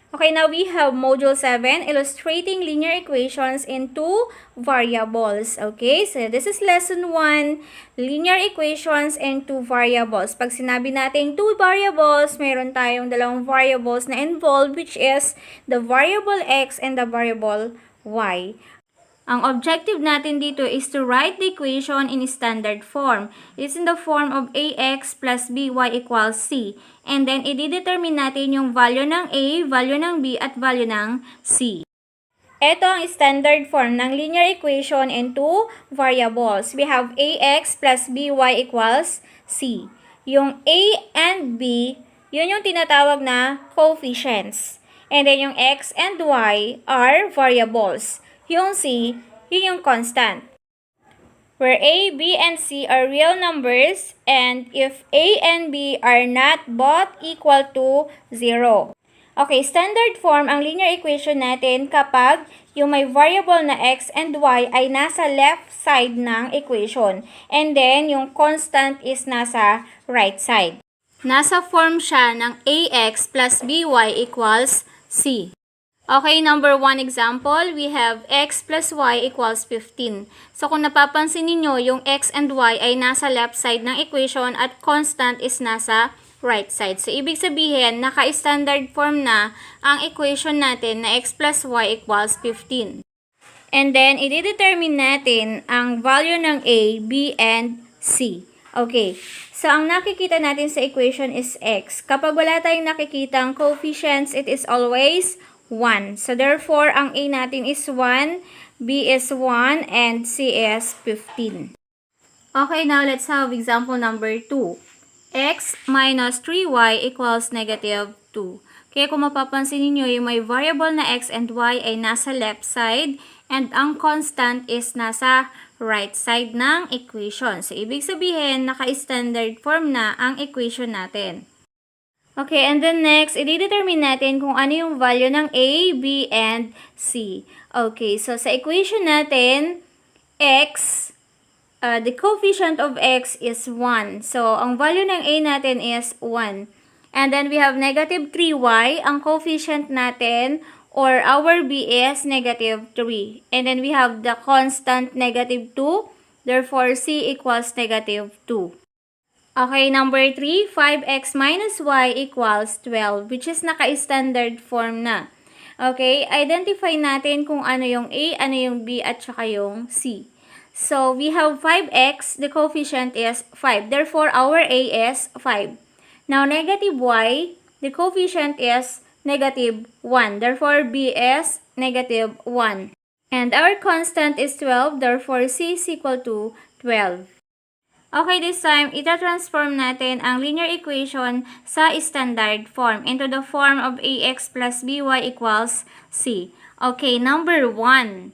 Okay, now we have Module 7, Illustrating Linear Equations in Two Variables. Okay, so this is Lesson 1, Linear Equations in Two Variables. Pag sinabi natin two variables, mayroon tayong dalawang variables na involved, which is the variable x and the variable y. Ang objective natin dito is to write the equation in standard form. It's in the form of ax plus by equals c. And then, i-determine natin yung value ng a, value ng b, at value ng c. Ito ang standard form ng linear equation in two variables. We have ax plus by equals c. Yung a and b, yun yung tinatawag na coefficients. And then, yung x and y are variables. Yung c, yun yung constant. Where a, b, and c are real numbers, and if a and b are not both equal to 0. Okay, standard form ang linear equation natin kapag yung may variable na x and y ay nasa left side ng equation. And then, yung constant is nasa right side. Nasa form siya ng ax plus by equals c. Okay, number 1 example, we have x plus y equals 15. So, kung napapansin niyo yung x and y ay nasa left side ng equation at constant is nasa right side. So, ibig sabihin, naka-standard form na ang equation natin na x plus y equals 15. And then, i-determine natin ang value ng a, b, and c. Okay, so ang nakikita natin sa equation is x. Kapag wala tayong nakikitang coefficients, it is always 1. So, therefore, ang A natin is 1, B is 1, and C is 15. Okay, now let's have example number 2. X minus 3y equals negative 2. Kaya kung mapapansin niyo yung may variable na x and y ay nasa left side, and ang constant is nasa right side ng equation. So, ibig sabihin, naka-standard form na ang equation natin. Okay, and then next, i-determine natin kung ano yung value ng a, b, and c. Okay, so sa equation natin, x, the coefficient of x is 1. So, ang value ng a natin is 1. And then we have negative 3y. Ang coefficient natin, or our b is negative 3. And then we have the constant negative 2. Therefore, c equals negative 2. Okay, number 3, 5x minus y equals 12, which is naka-standard form na. Okay, identify natin kung ano yung a, ano yung b, at saka yung c. So, we have 5x, the coefficient is 5. Therefore, our a is 5. Now, negative y, the coefficient is negative 1. Therefore, b is negative 1. And our constant is 12. Therefore, c is equal to 12. Okay, this time, ita-transform natin ang linear equation sa standard form into the form of ax plus by equals c. Okay, number 1.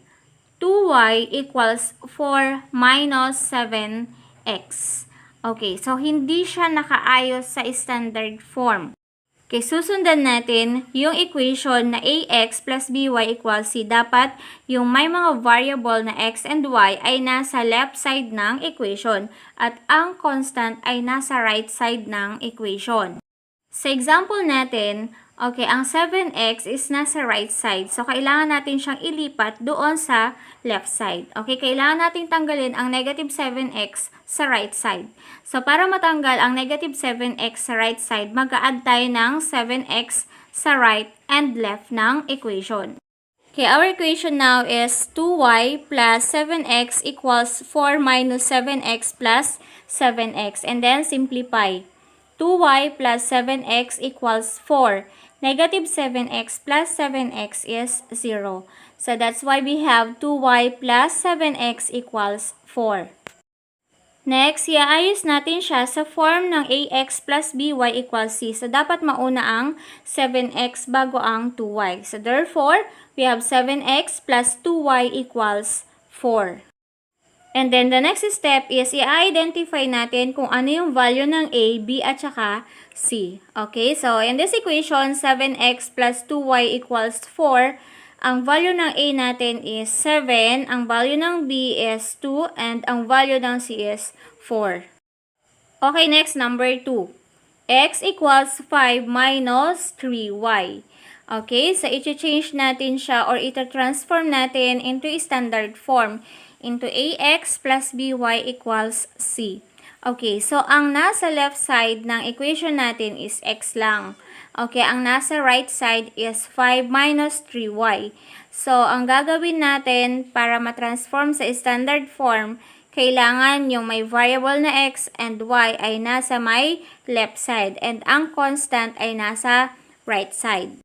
2y equals 4 minus 7x. Okay, so hindi siya nakaayos sa standard form. Okay, susundan natin yung equation na ax plus by equals c. Dapat yung may mga variable na x and y ay nasa left side ng equation at ang constant ay nasa right side ng equation. Sa example natin, okay, ang 7x is nasa right side. So, kailangan natin siyang ilipat doon sa left side. Okay, kailangan natin tanggalin ang negative 7x sa right side. So, para matanggal ang negative 7x sa right side, mag-a-add tayo ng 7x sa right and left ng equation. Okay, our equation now is 2y plus 7x equals 4 minus 7x plus 7x. And then, simplify. 2y plus 7x equals 4. Negative 7x plus 7x is 0. So, that's why we have 2y plus 7x equals 4. Next, iaayos natin siya sa form ng ax plus by equals c. So, dapat mauna ang 7x bago ang 2y. So, therefore, we have 7x plus 2y equals 4. And then, the next step is i-identify natin kung ano yung value ng a, b, at saka c. Okay, so in this equation, 7x plus 2y equals 4. Ang value ng a natin is 7, ang value ng b is 2, and ang value ng c is 4. Okay, next, number 2. X equals 5 minus 3y. Okay, so iti-change natin siya or ita-transform natin into standard form, into ax plus by equals c. Okay, so ang nasa left side ng equation natin is x lang. Okay, ang nasa right side is 5 minus 3y. So, ang gagawin natin para matransform sa standard form, kailangan yung may variable na x and y ay nasa may left side and ang constant ay nasa right side.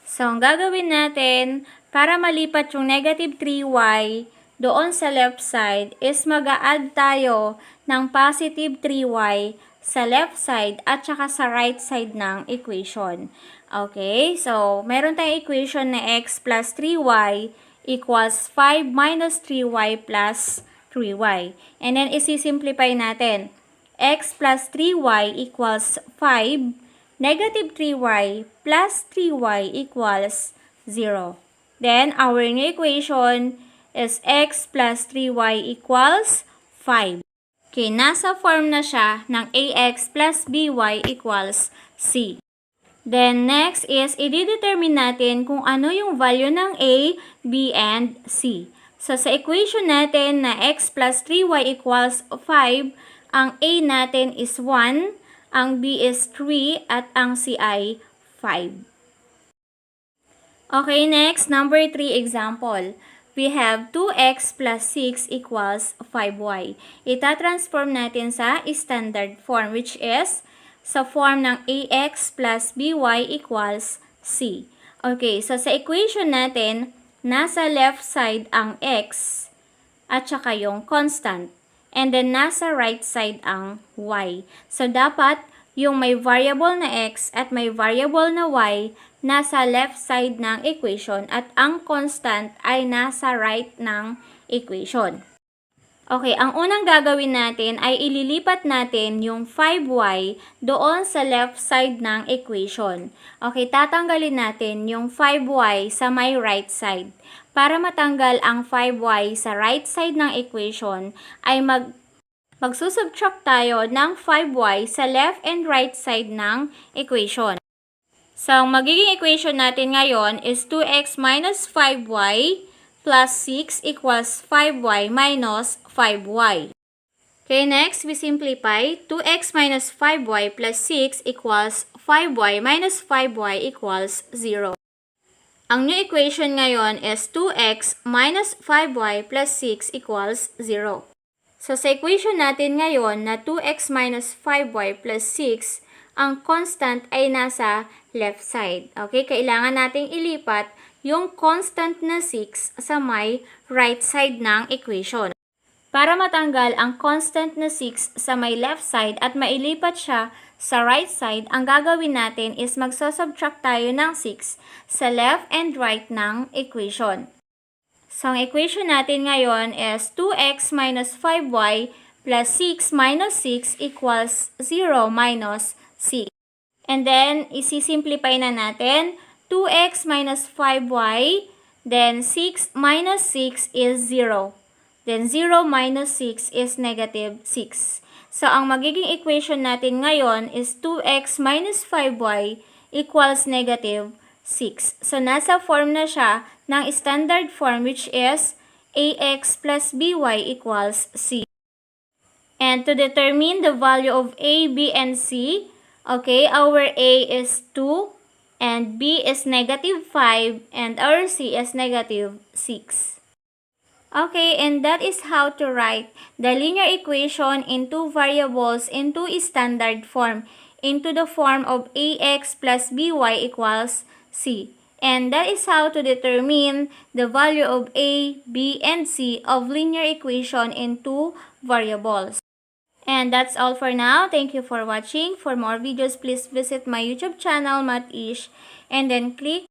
So, ang gagawin natin para malipat yung negative 3y doon sa left side is mag-a-add tayo ng positive 3y sa left side at saka sa right side ng equation. Okay, so meron tayong equation na x plus 3y equals 5 minus 3y plus 3y. And then, isi-simplify natin. X plus 3y equals 5. Negative 3y plus 3y equals 0. Then, our new equation is x plus 3y equals 5. Okay, nasa form na siya ng ax plus by equals c. Then, next is, i-determine natin kung ano yung value ng a, b, and c. So, sa equation natin na x plus 3y equals 5, ang a natin is 1, ang b is 3, at ang c ay 5. Okay, next, number 3 example. We have 2x plus 6 equals 5y. Ita-transform natin sa standard form, which is sa form ng ax plus by equals c. Okay, so sa equation natin, nasa left side ang x at saka yung constant. And then, nasa right side ang y. So, dapat yung may variable na x at may variable na y nasa left side ng equation at ang constant ay nasa right ng equation. Okay, ang unang gagawin natin ay ililipat natin yung 5y doon sa left side ng equation. Okay, tatanggalin natin yung 5y sa may right side. Para matanggal ang 5y sa right side ng equation, ay magsusubtract tayo ng 5y sa left and right side ng equation. So, ang magiging equation natin ngayon is 2x minus 5y plus 6 equals 5y minus 5y. Okay, next, we simplify. 2x minus 5y plus 6 equals 5y minus 5y equals 0. Ang new equation ngayon is 2x minus 5y plus 6 equals 0. So, sa equation natin ngayon na 2x minus 5y plus 6, ang constant ay nasa left side. Okay, kailangan nating ilipat yung constant na 6 sa may right side ng equation. Para matanggal ang constant na 6 sa may left side at mailipat siya sa right side, ang gagawin natin is magsasubtract tayo ng 6 sa left and right ng equation. So, ang equation natin ngayon is 2x minus 5y plus 6 minus 6 equals 0 minus 6. And then, isi-simplify na natin. 2x minus 5y, then 6 minus 6 is 0. Then 0 minus 6 is negative 6. So, ang magiging equation natin ngayon is 2x minus 5y equals negative 6. So, nasa form na siya ng standard form, which is ax plus by equals c. And to determine the value of a, b, and c, okay, our a is 2, and b is negative 5, and our c is negative 6. Okay, and that is how to write the linear equation in two variables into standard form, into the form of ax plus by equals c. And that is how to determine the value of a, b, and c of linear equation in two variables. And that's all for now. Thank you for watching. For more videos, please visit my YouTube channel, Matish, and then click